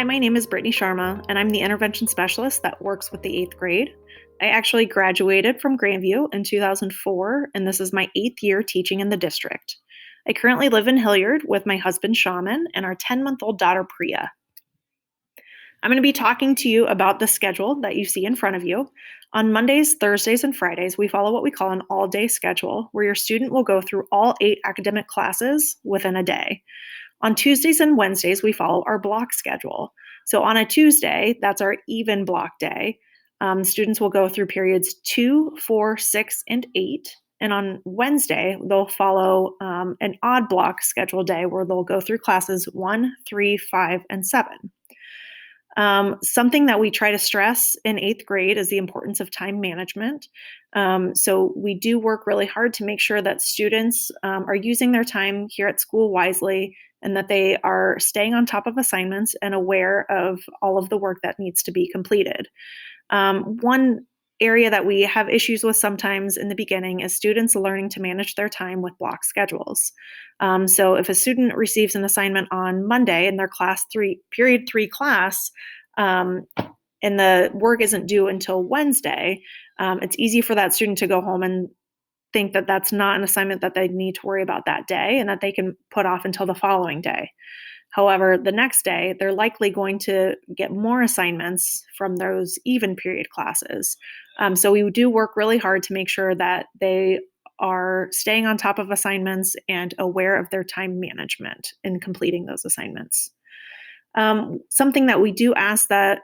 my name is Brittany Sharma, and I'm the intervention specialist that works with the 8th grade. I actually graduated from Grandview in 2004, and this is my 8th year teaching in the district. I currently live in Hilliard with my husband, Shaman, and our 10-month-old daughter, Priya. I'm going to be talking to you about the schedule that you see in front of you. On Mondays, Thursdays, and Fridays, we follow what we call an all-day schedule, where your student will go through all 8 academic classes within a day. On Tuesdays and Wednesdays, we follow our block schedule. So on a Tuesday, that's our even block day. Students will go through periods 2, 4, 6, and 8. And on Wednesday, they'll follow an odd block schedule day where they'll go through classes 1, 3, 5, and 7. Something that we try to stress in 8th grade is the importance of time management. So we do work really hard to make sure that students are using their time here at school wisely and that they are staying on top of assignments and aware of all of the work that needs to be completed. One area that we have issues with sometimes in the beginning is students learning to manage their time with block schedules. So if a student receives an assignment on Monday in their period 3 class, and the work isn't due until Wednesday, it's easy for that student to go home and think that that's not an assignment that they need to worry about that day and that they can put off until the following day. However, the next day, they're likely going to get more assignments from those even period classes. So we do work really hard to make sure that they are staying on top of assignments and aware of their time management in completing those assignments. Something that we do ask that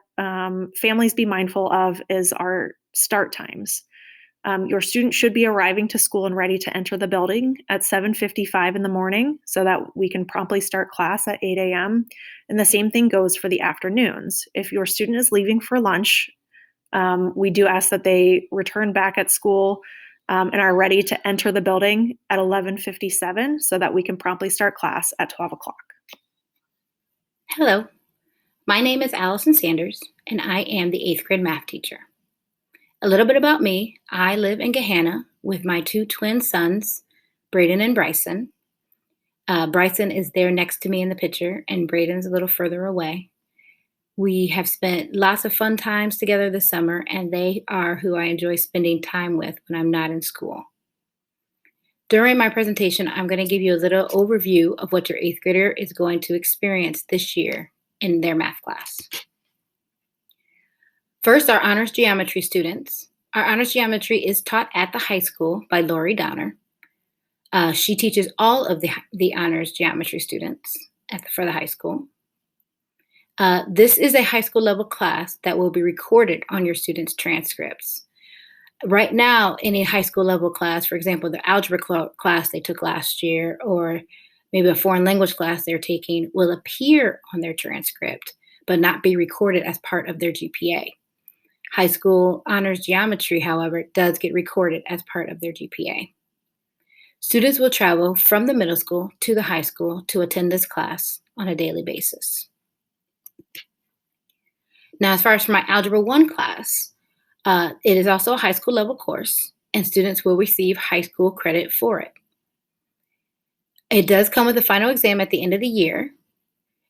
families be mindful of is our start times. Your student should be arriving to school and ready to enter the building at 7:55 in the morning so that we can promptly start class at 8 a.m. And the same thing goes for the afternoons. If your student is leaving for lunch, we do ask that they return back at school and are ready to enter the building at 11:57 so that we can promptly start class at 12 o'clock. Hello, my name is Allison Sanders, and I am the 8th grade math teacher. A little bit about me. I live in Gahanna with my 2 twin sons, Braden and Bryson. Bryson is there next to me in the picture, and Braden's a little further away. We have spent lots of fun times together this summer, and they are who I enjoy spending time with when I'm not in school. During my presentation, I'm going to give you a little overview of what your 8th grader is going to experience this year in their math class. First, our honors geometry students. Our honors geometry is taught at the high school by Lori Donner. She teaches all of the honors geometry students for the high school. This is a high school level class that will be recorded on your students' transcripts. Right now, in a high school level class, for example, the algebra class they took last year, or maybe a foreign language class they're taking, will appear on their transcript, but not be recorded as part of their GPA. High school honors geometry, however, does get recorded as part of their GPA. Students will travel from the middle school to the high school to attend this class on a daily basis. Now, as far as for my Algebra 1 class, it is also a high school level course, and students will receive high school credit for it. It does come with a final exam at the end of the year,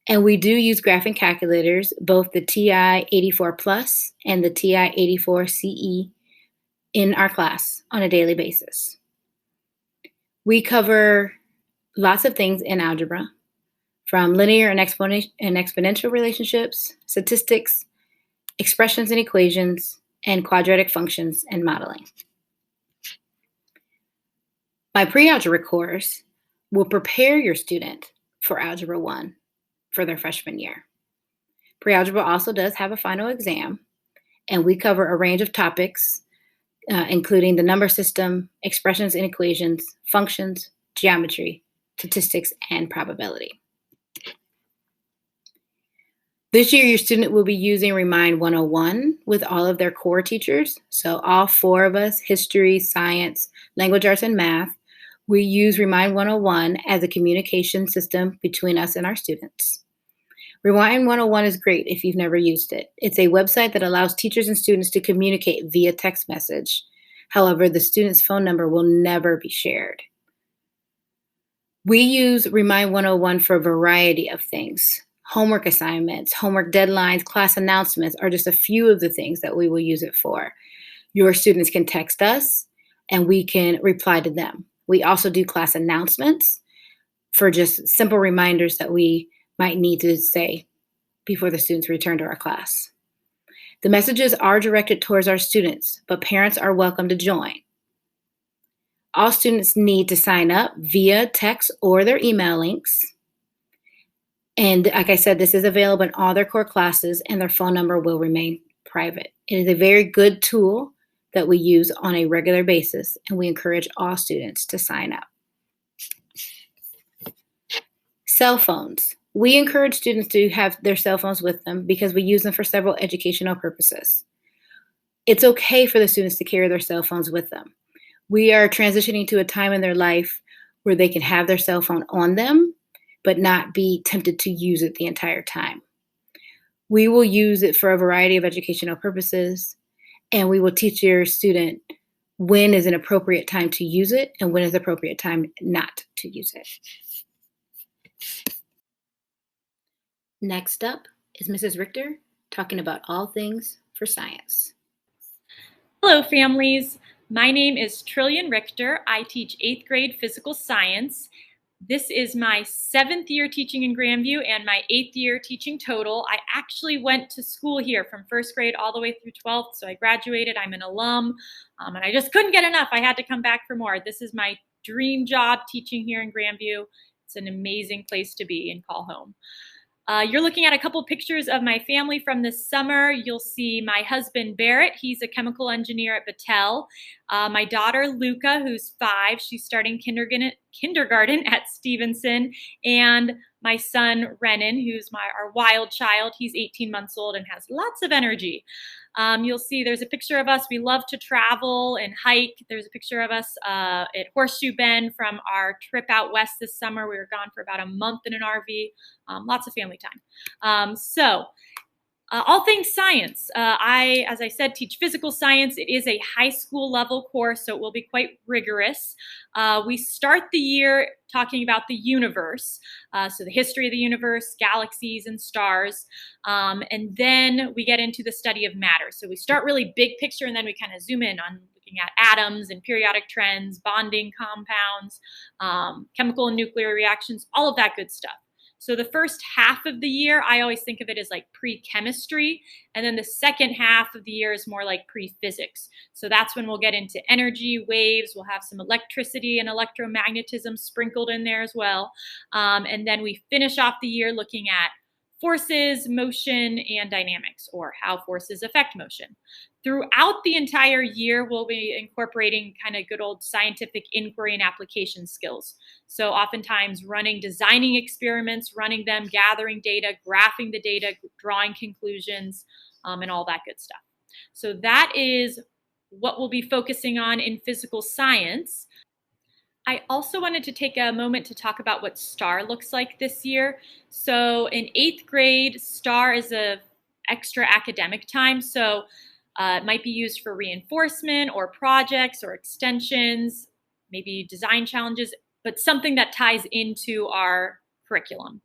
and we do use graphing calculators, both the TI 84 Plus and the TI 84 CE in our class on a daily basis. We cover lots of things in algebra, from linear and exponential relationships, statistics, expressions and equations, and quadratic functions and modeling. My pre-algebra course will prepare your student for Algebra 1 for their freshman year. Pre-algebra also does have a final exam, and we cover a range of topics, including the number system, expressions and equations, functions, geometry, statistics, and probability. This year, your student will be using Remind 101 with all of their core teachers. So all 4 of us, history, science, language arts, and math, we use Remind 101 as a communication system between us and our students. Remind 101 is great if you've never used it. It's a website that allows teachers and students to communicate via text message. However, the student's phone number will never be shared. We use Remind 101 for a variety of things: Homework assignments, homework deadlines, class announcements are just a few of the things that we will use it for. Your students can text us and we can reply to them. We also do class announcements for just simple reminders that we might need to say before the students return to our class. The messages are directed towards our students, but parents are welcome to join. All students need to sign up via text or their email links. And like I said, this is available in all their core classes, and their phone number will remain private. It is a very good tool that we use on a regular basis, and we encourage all students to sign up. Cell phones. We encourage students to have their cell phones with them because we use them for several educational purposes. It's okay for the students to carry their cell phones with them. We are transitioning to a time in their life where they can have their cell phone on them, but not be tempted to use it the entire time. We will use it for a variety of educational purposes, and we will teach your student when is an appropriate time to use it and when is an appropriate time not to use it. Next up is Mrs. Richter talking about all things for science. Hello, families. My name is Trillian Richter. I teach 8th grade physical science. This is my 7th year teaching in Grandview and my 8th year teaching total. I actually went to school here from 1st grade all the way through 12th, so I graduated. I'm an alum, and I just couldn't get enough. I had to come back for more. This is my dream job, teaching here in Grandview. It's an amazing place to be and call home. You're looking at a couple pictures of my family from this summer. You'll see my husband, Barrett. He's a chemical engineer at Battelle. My daughter, Luca, who's 5. She's starting kindergarten at Stevenson. And my son, Renan, who's our wild child. He's 18 months old and has lots of energy. You'll see there's a picture of us. We love to travel and hike. There's a picture of us at Horseshoe Bend from our trip out west this summer. We were gone for about a month in an RV. Lots of family time. All things science. As I said, teach physical science. It is a high school level course, so it will be quite rigorous. We start the year talking about the universe, so the history of the universe, galaxies and stars, and then we get into the study of matter. So we start really big picture, and then we kind of zoom in on looking at atoms and periodic trends, bonding compounds, chemical and nuclear reactions, all of that good stuff. So the first half of the year, I always think of it as like pre-chemistry. And then the second half of the year is more like pre-physics. So that's when we'll get into energy, waves. We'll have some electricity and electromagnetism sprinkled in there as well. And then we finish off the year looking at forces, motion, and dynamics, or how forces affect motion. Throughout the entire year, we'll be incorporating kind of good old scientific inquiry and application skills. So oftentimes designing experiments, running them, gathering data, graphing the data, drawing conclusions, and all that good stuff. So that is what we'll be focusing on in physical science. I also wanted to take a moment to talk about what STAR looks like this year. So in 8th grade, STAR is a extra academic time. So it might be used for reinforcement or projects or extensions, maybe design challenges, but something that ties into our curriculum.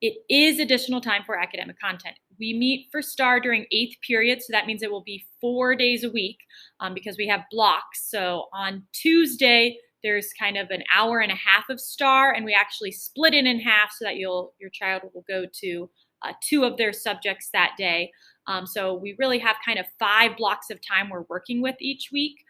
It is additional time for academic content. We meet for STAR during 8th period, so that means it will be 4 days a week because we have blocks. So on Tuesday, there's kind of an hour and a half of STAR, and we actually split it in half so that your child will go to 2 of their subjects that day. So we really have kind of 5 blocks of time we're working with each week.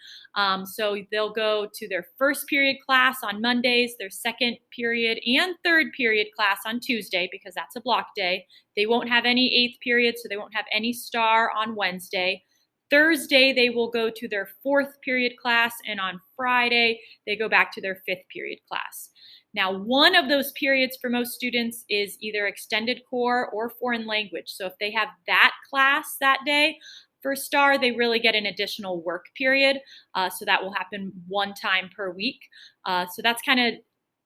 So they'll go to their first period class on Mondays, their second period and third period class on Tuesday, because that's a block day. They won't have any 8th period, so they won't have any STAR on Wednesday. Thursday, they will go to their 4th period class, and on Friday, they go back to their 5th period class. Now, one of those periods for most students is either extended core or foreign language. So if they have that class that day for STAR, they really get an additional work period. So that will happen 1 time per week. So that's kind of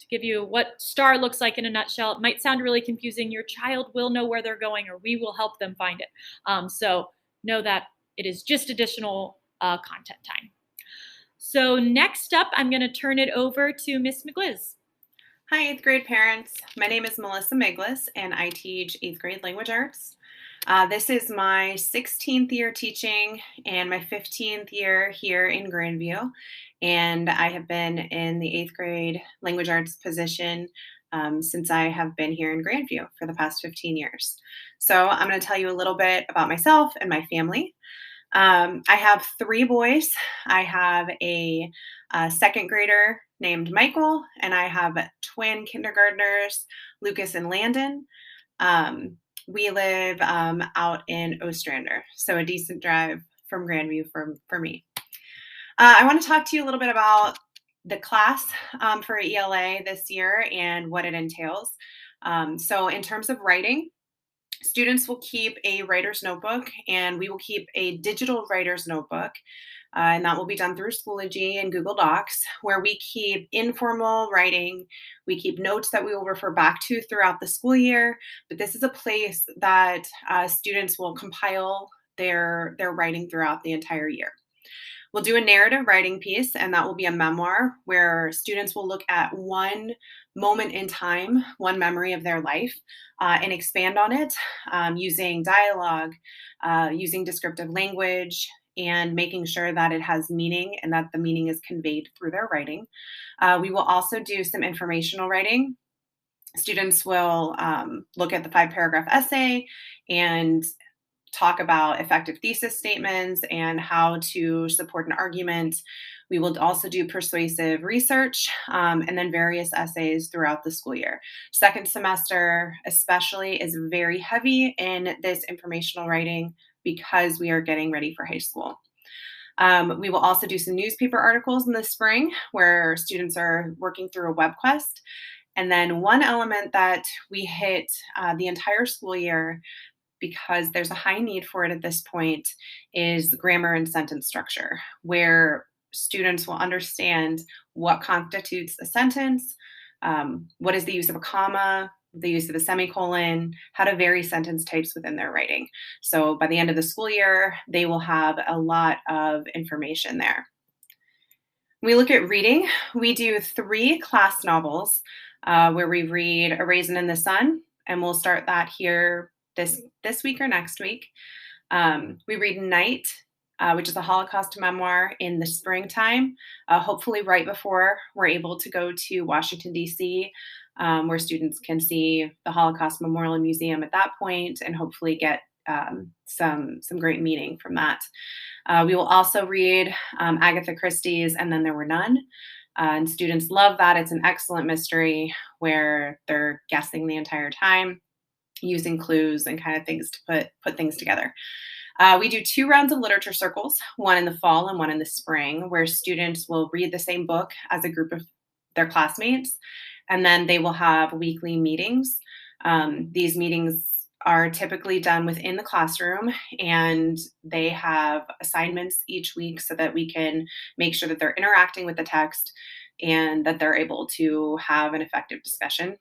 to give you what STAR looks like in a nutshell. It might sound really confusing. Your child will know where they're going, or we will help them find it. So know that it is just additional content time. So next up, I'm going to turn it over to Miss McGliz. Hi, 8th grade parents. My name is Melissa Miglis, and I teach 8th grade language arts. This is my 16th year teaching and my 15th year here in Grandview. And I have been in the 8th grade language arts position since I have been here in Grandview for the past 15 years. So I'm going to tell you a little bit about myself and my family. I have three boys. I have a second grader named Michael, and I have twin kindergartners, Lucas and Landon. Um, we live out in Ostrander, so a decent drive from Grandview for me. I want to talk to you a little bit about the class for ELA this year and what it entails. So in terms of writing, students will keep a writer's notebook, and we will keep a digital writer's notebook. And that will be done through Schoology and Google Docs, where we keep informal writing. We keep notes that we will refer back to throughout the school year. But this is a place that students will compile their writing throughout the entire year. We'll do a narrative writing piece, and that will be a memoir where students will look at one moment in time, one memory of their life, and expand on it using dialogue, using descriptive language, and making sure that it has meaning and that the meaning is conveyed through their writing. We will also do some informational writing. Students will look at the 5-paragraph essay and talk about effective thesis statements and how to support an argument. We will also do persuasive research and then various essays throughout the school year. Second semester, especially, is very heavy in this informational writing because we are getting ready for high school. We will also do some newspaper articles in the spring where students are working through a web quest. And then one element that we hit the entire school year, because there's a high need for it at this point, is grammar and sentence structure, where students will understand what constitutes a sentence, what is the use of a comma, the use of a semicolon, how to vary sentence types within their writing. So by the end of the school year, they will have a lot of information there. When we look at reading, we do 3 class novels where we read A Raisin in the Sun, and we'll start that here this week or next week. We read Night, which is a Holocaust memoir, in the springtime, hopefully right before we're able to go to Washington, D.C., where students can see the Holocaust Memorial Museum at that point and hopefully get some great meaning from that. We will also read Agatha Christie's And Then There Were None. And students love that. It's an excellent mystery where they're guessing the entire time, using clues and kind of things to put things together. We do 2 rounds of literature circles, one in the fall and one in the spring, where students will read the same book as a group of their classmates, and then they will have weekly meetings. These meetings are typically done within the classroom, and they have assignments each week so that we can make sure that they're interacting with the text and that they're able to have an effective discussion.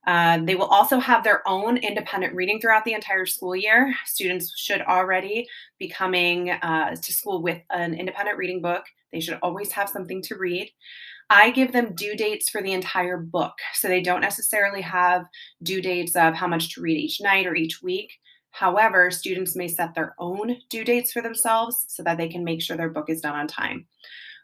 They will also have their own independent reading throughout the entire school year. Students should already be coming to school with an independent reading book. They should always have something to read. I give them due dates for the entire book, so they don't necessarily have due dates of how much to read each night or each week. However, students may set their own due dates for themselves so that they can make sure their book is done on time.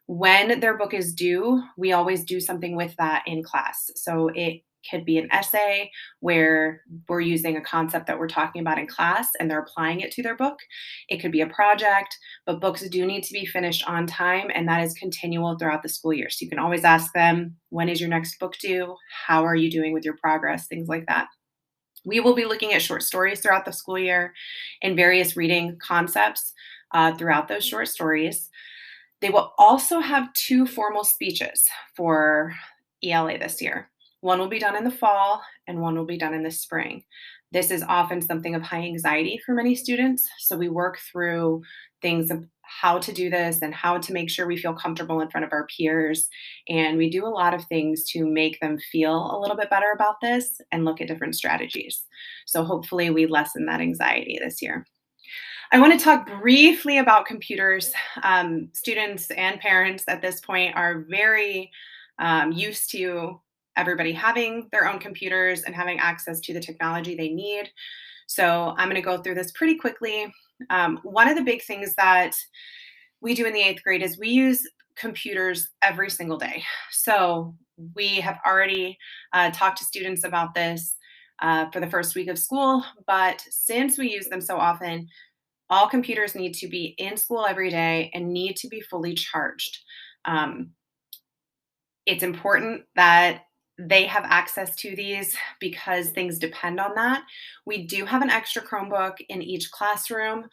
When their book is due, we always do something with that in class. So it could be an essay where we're using a concept that we're talking about in class and they're applying it to their book. It could be a project, but books do need to be finished on time, and that is continual throughout the school year. So you can always ask them, when is your next book due? How are you doing with your progress? Things like that. We will be looking at short stories throughout the school year and various reading concepts throughout those short stories. They will also have 2 formal speeches for ELA this year. One will be done in the fall and one will be done in the spring. This is often something of high anxiety for many students, so we work through things of how to do this and how to make sure we feel comfortable in front of our peers. And we do a lot of things to make them feel a little bit better about this and look at different strategies. So hopefully we lessen that anxiety this year. I want to talk briefly about computers. Students and parents at this point are very used to everybody having their own computers and having access to the technology they need. So I'm going to go through this pretty quickly. One of the big things that we do in the 8th grade is we use computers every single day. So we have already talked to students about this for the first week of school, but since we use them so often, all computers need to be in school every day and need to be fully charged. It's important that they have access to these because things depend on that. We do have an extra Chromebook in each classroom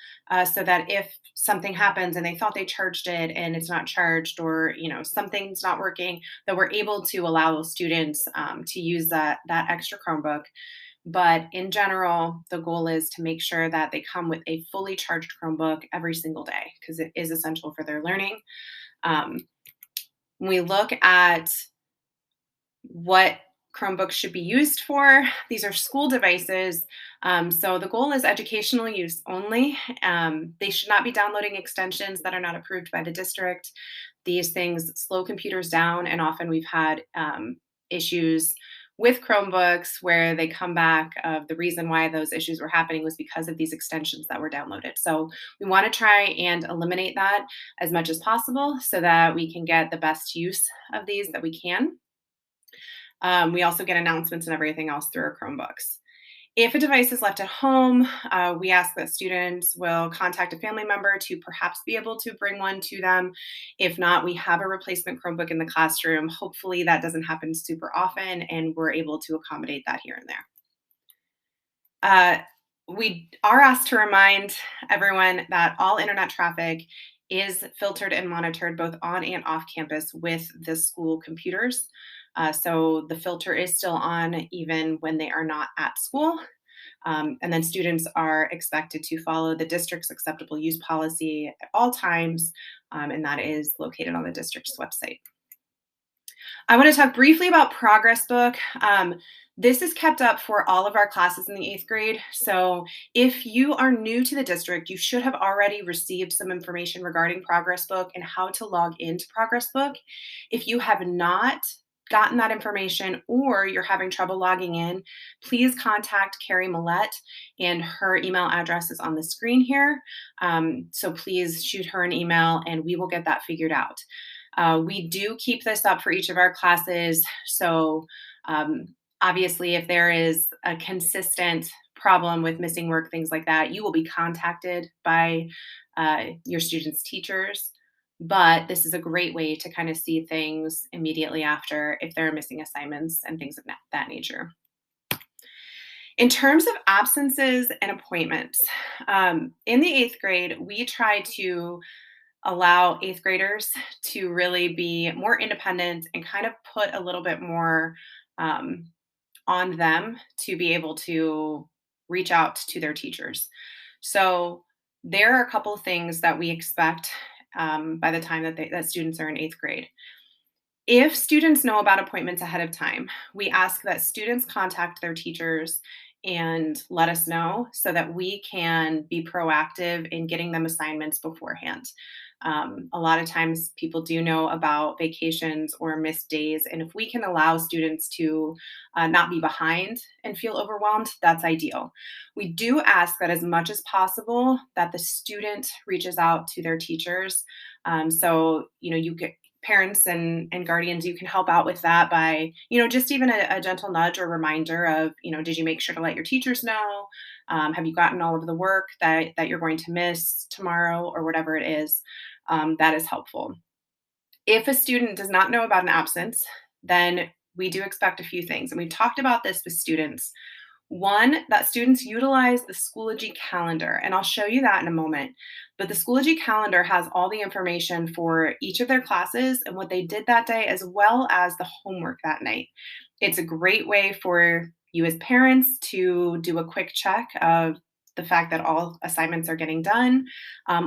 so that if something happens and they thought they charged it and it's not charged, or something's not working, that we're able to allow students to use that extra Chromebook. But in general, the goal is to make sure that they come with a fully charged Chromebook every single day because it is essential for their learning. When we look at what Chromebooks should be used for, these are school devices. So the goal is educational use only. They should not be downloading extensions that are not approved by the district. These things slow computers down, and often we've had issues with Chromebooks where they come back of the reason why those issues were happening was because of these extensions that were downloaded. So we want to try and eliminate that as much as possible so that we can get the best use of these that we can. We also get announcements and everything else through our Chromebooks. If a device is left at home, we ask that students will contact a family member to perhaps be able to bring one to them. If not, we have a replacement Chromebook in the classroom. Hopefully that doesn't happen super often and we're able to accommodate that here and there. We are asked to remind everyone that all internet traffic is filtered and monitored both on and off campus with the school computers. So the filter is still on even when they are not at school. And then students are expected to follow the district's acceptable use policy at all times, and that is located on the district's website. I want to talk briefly about Progress Book. This is kept up for all of our classes in the 8th grade. So if you are new to the district, you should have already received some information regarding Progress Book and how to log into Progress Book. If you have not gotten that information or you're having trouble logging in, please contact Carrie Millette, and her email address is on the screen here. So please shoot her an email and we will get that figured out. We do keep this up for each of our classes. So obviously, if there is a consistent problem with missing work, things like that, you will be contacted by your students' teachers. But this is a great way to kind of see things immediately after if there are missing assignments and things of that nature. In terms of absences and appointments, in the 8th grade, we try to allow 8th graders to really be more independent and kind of put a little bit more on them to be able to reach out to their teachers. So there are a couple of things that we expect by the time that students are in 8th grade. If students know about appointments ahead of time, we ask that students contact their teachers and let us know so that we can be proactive in getting them assignments beforehand. A lot of times people do know about vacations or missed days, and if we can allow students to not be behind and feel overwhelmed, that's ideal. We do ask that as much as possible that the student reaches out to their teachers. So, you get parents and guardians, you can help out with that by, just even a gentle nudge or reminder of, did you make sure to let your teachers know? Have you gotten all of the work that you're going to miss tomorrow or whatever it is? That is helpful. If a student does not know about an absence, then we do expect a few things. And we've talked about this with students. One, that students utilize the Schoology calendar, and I'll show you that in a moment. But the Schoology calendar has all the information for each of their classes and what they did that day, as well as the homework that night. It's a great way for you as parents to do a quick check of the fact that all assignments are getting done,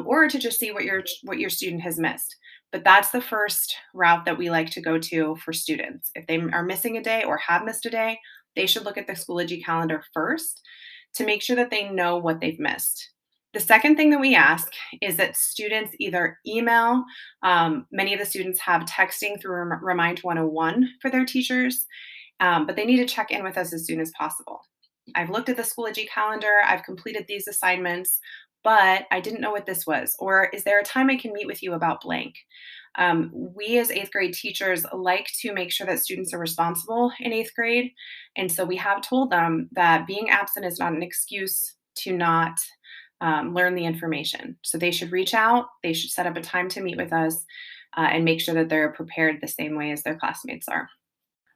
or to just see what your student has missed. But that's the first route that we like to go to for students. If they are missing a day or have missed a day, they should look at the Schoology calendar first to make sure that they know what they've missed. The second thing that we ask is that students either email, many of the students have texting through Remind 101 for their teachers, but they need to check in with us as soon as possible. I've looked at the Schoology calendar, I've completed these assignments, but I didn't know what this was. Or is there a time I can meet with you about blank? We as eighth grade teachers like to make sure that students are responsible in eighth grade. And so we have told them that being absent is not an excuse to not learn the information. So they should reach out, they should set up a time to meet with us and make sure that they're prepared the same way as their classmates are.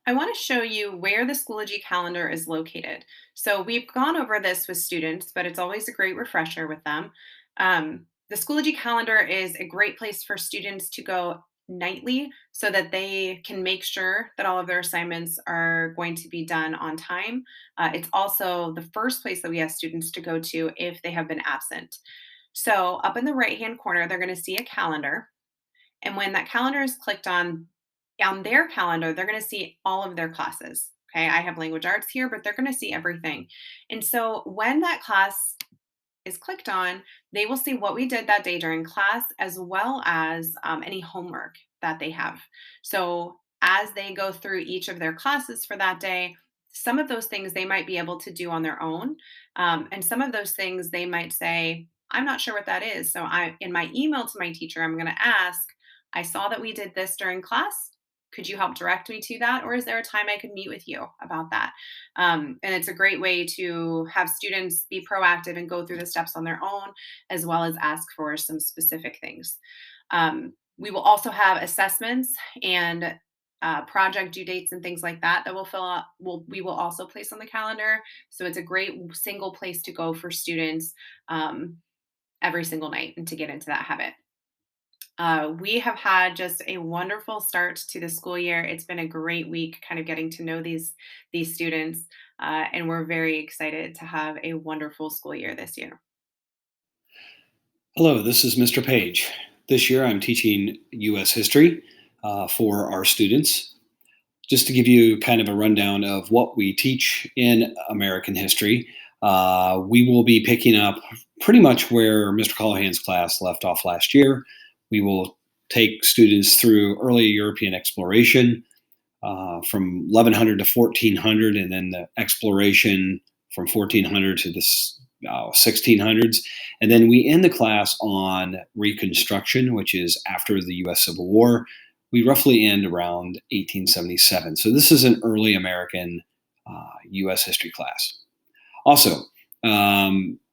I want to show you where the Schoology calendar is located. So we've gone over this with students, but it's always a great refresher with them. The Schoology calendar is a great place for students to go nightly so that they can make sure that all of their assignments are going to be done on time. It's also the first place that we ask students to go to if they have been absent. So up in the right-hand corner, they're going to see a calendar. And when that calendar is clicked on their calendar, they're going to see all of their classes. Okay, I have language arts here, but they're going to see everything. And so when that class is clicked on, they will see what we did that day during class, as well as any homework that they have. So as they go through each of their classes for that day, some of those things they might be able to do on their own. And some of those things they might say, I'm not sure what that is. So in my email to my teacher, I'm going to ask, I saw that we did this during class. Could you help direct me to that? Or is there a time I could meet with you about that? And it's a great way to have students be proactive and go through the steps on their own, as well as ask for some specific things. We will also have assessments and project due dates and things like that that we'll fill out. We will also place on the calendar. So it's a great single place to go for students every single night and to get into that habit. We have had just a wonderful start to the school year. It's been a great week kind of getting to know these students, and we're very excited to have a wonderful school year this year. Hello, this is Mr. Page. This year I'm teaching U.S. history for our students. Just to give you kind of a rundown of what we teach in American history, we will be picking up pretty much where Mr. Callahan's class left off last year. We will take students through early European exploration from 1100 to 1400, and then the exploration from 1400 to the 1600s. And then we end the class on Reconstruction, which is after the U.S. Civil War. We roughly end around 1877. So this is an early American U.S. history class. Also,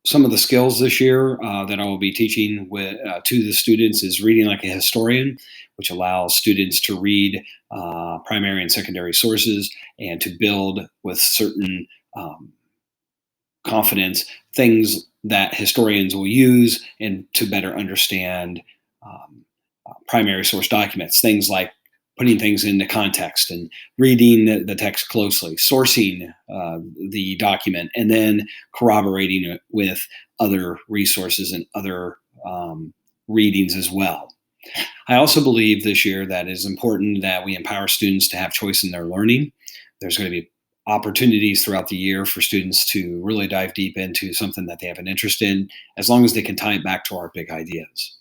some of the skills this year that I will be teaching to the students is reading like a historian, which allows students to read primary and secondary sources and to build with certain confidence things that historians will use and to better understand primary source documents, things like putting things into context and reading the text closely, sourcing the document, and then corroborating it with other resources and other readings as well. I also believe this year that it is important that we empower students to have choice in their learning. There's going to be opportunities throughout the year for students to really dive deep into something that they have an interest in, as long as they can tie it back to our big ideas.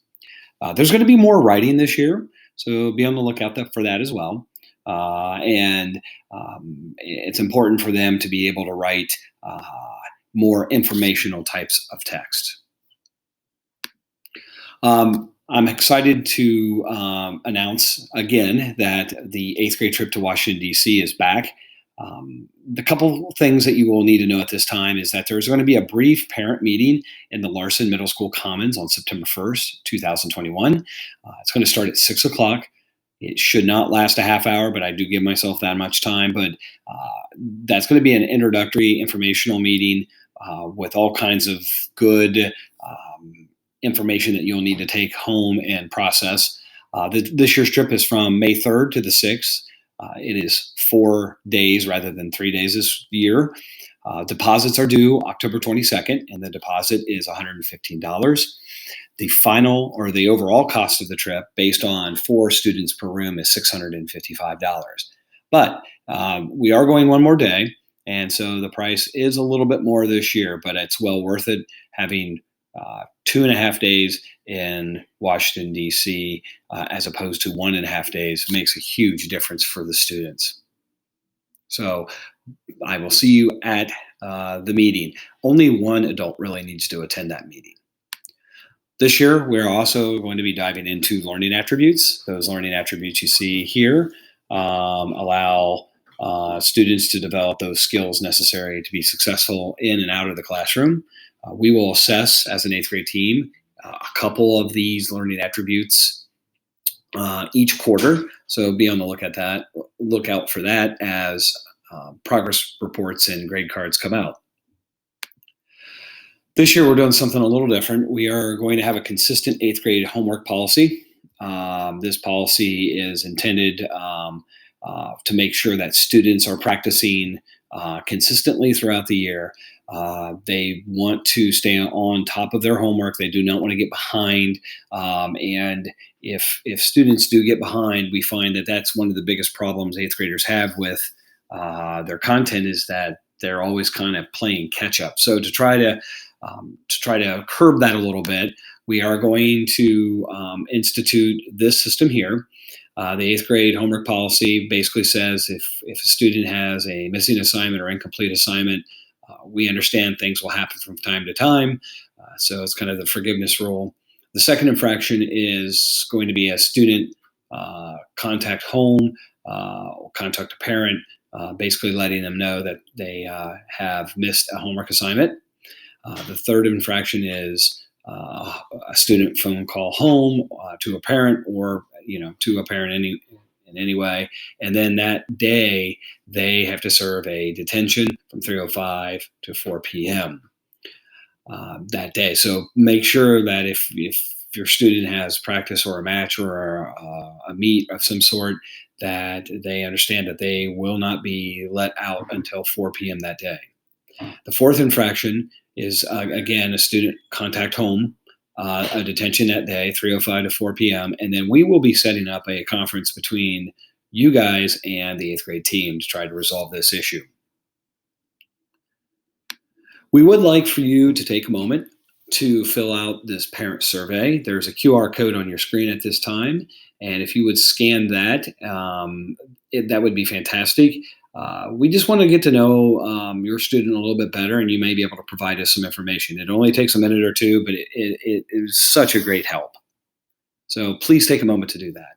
There's going to be more writing this year, so be on the lookout for that as well. And it's important for them to be able to write more informational types of text. I'm excited to announce again that the 8th grade trip to Washington, D.C. is back. The couple things that you will need to know at this time is that there's going to be a brief parent meeting in the Larson Middle School Commons on September 1st, 2021. It's going to start at 6 o'clock. It should not last a half hour, but I do give myself that much time. But that's going to be an introductory informational meeting with all kinds of good information that you'll need to take home and process. This year's trip is from May 3rd to the 6th. It is 4 days rather than 3 days this year. Deposits are due October 22nd, and the deposit is $115. The final or the overall cost of the trip, based on 4 students per room, is $655. But we are going one more day, and so the price is a little bit more this year, but it's well worth it. Having 2.5 days in Washington, D.C., as opposed to 1.5 days makes a huge difference for the students. So I will see you at the meeting. Only one adult really needs to attend that meeting. This year, we're also going to be diving into learning attributes. Those learning attributes you see here allow students to develop those skills necessary to be successful in and out of the classroom. We will assess as an 8th grade team a couple of these learning attributes each quarter. So be on the lookout for that as progress reports and grade cards come out. This year, we're doing something a little different. We are going to have a consistent 8th grade homework policy. This policy is intended to make sure that students are practicing consistently throughout the year. They want to stay on top of their homework. They do not want to get behind. And if students do get behind, we find that that's one of the biggest problems 8th graders have with their content, is that they're always kind of playing catch up. So to try to curb that a little bit, we are going to institute this system here. The 8th grade homework policy basically says if a student has a missing assignment or incomplete assignment, we understand things will happen from time to time. So it's kind of the forgiveness rule. The second infraction is going to be a student contact home or contact a parent, basically letting them know that they have missed a homework assignment. The third infraction is a student phone call home to a parent, or to a parent in any way, and then that day they have to serve a detention from 3:05 to 4 p.m. That day. So make sure that if your student has practice or a match or a meet of some sort, that they understand that they will not be let out until 4 p.m. that day. The fourth infraction is, again, a student contact home, a detention that day, 3:05 to 4 p.m. And then we will be setting up a conference between you guys and the 8th grade team to try to resolve this issue. We would like for you to take a moment to fill out this parent survey. There's a QR code on your screen at this time. And if you would scan that, that would be fantastic. We just want to get to know your student a little bit better, and you may be able to provide us some information. It only takes a minute or two, but it is such a great help. So please take a moment to do that.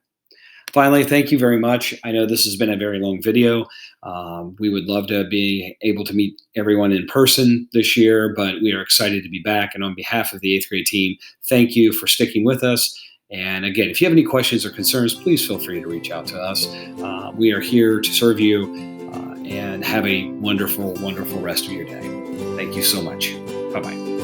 Finally, thank you very much. I know this has been a very long video. We would love to be able to meet everyone in person this year, but we are excited to be back. And on behalf of the 8th grade team, thank you for sticking with us. And again, if you have any questions or concerns, please feel free to reach out to us. We are here to serve you, and have a wonderful, wonderful rest of your day. Thank you so much. Bye-bye.